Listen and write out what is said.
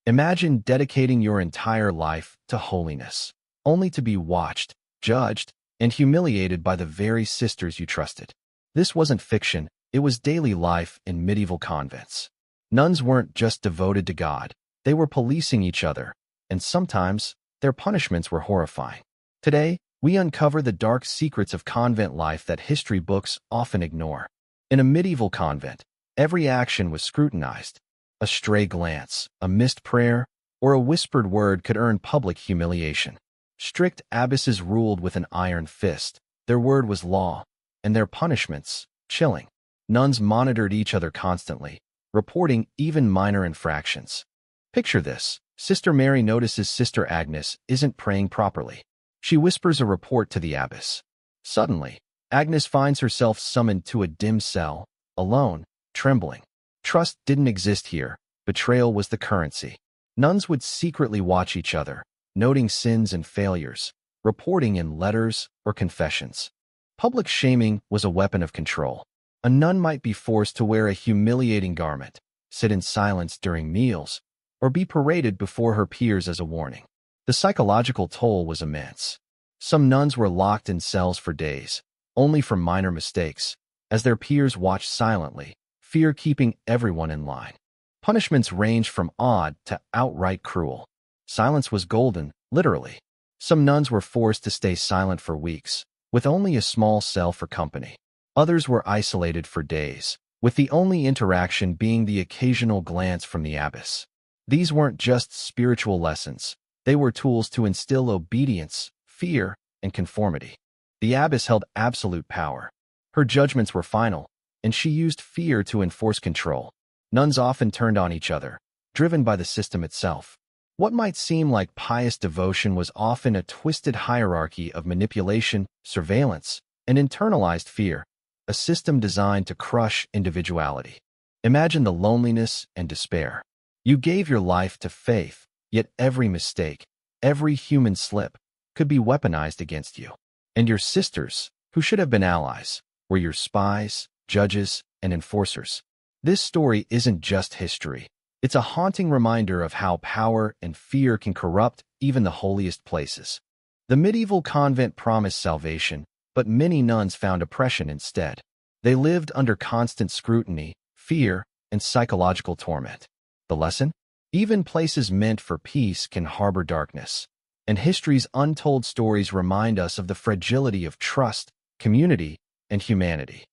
Imagine dedicating your entire life to holiness, only to be watched, judged, and humiliated by the very sisters you trusted. This wasn't fiction, it was daily life in medieval convents. Nuns weren't just devoted to God, they were policing each other, and sometimes their punishments were horrifying. Today, we uncover the dark secrets of convent life that history books often ignore. In a medieval convent, every action was scrutinized. A stray glance, a missed prayer, or a whispered word could earn public humiliation. Strict abbesses ruled with an iron fist. Their word was law, and their punishments, chilling. Nuns monitored each other constantly, reporting even minor infractions. Picture this. Sister Mary notices Sister Agnes isn't praying properly. She whispers a report to the abbess. Suddenly, Agnes finds herself summoned to a dim cell, alone, trembling. Trust didn't exist here. Betrayal was the currency. Nuns would secretly watch each other, noting sins and failures, reporting in letters or confessions. Public shaming was a weapon of control. A nun might be forced to wear a humiliating garment, sit in silence during meals, or be paraded before her peers as a warning. The psychological toll was immense. Some nuns were locked in cells for days, only for minor mistakes, as their peers watched silently, fear keeping everyone in line. Punishments ranged from odd to outright cruel. Silence was golden, literally. Some nuns were forced to stay silent for weeks, with only a small cell for company. Others were isolated for days, with the only interaction being the occasional glance from the abbess. These weren't just spiritual lessons. They were tools to instill obedience, fear, and conformity. The abbess held absolute power. Her judgments were final, and she used fear to enforce control. Nuns often turned on each other, driven by the system itself. What might seem like pious devotion was often a twisted hierarchy of manipulation, surveillance, and internalized fear, a system designed to crush individuality. Imagine the loneliness and despair. You gave your life to faith, yet every mistake, every human slip, could be weaponized against you. And your sisters, who should have been allies, were your spies, judges, and enforcers. This story isn't just history. It's a haunting reminder of how power and fear can corrupt even the holiest places. The medieval convent promised salvation, but many nuns found oppression instead. They lived under constant scrutiny, fear, and psychological torment. The lesson? Even places meant for peace can harbor darkness. And history's untold stories remind us of the fragility of trust, community, and humanity.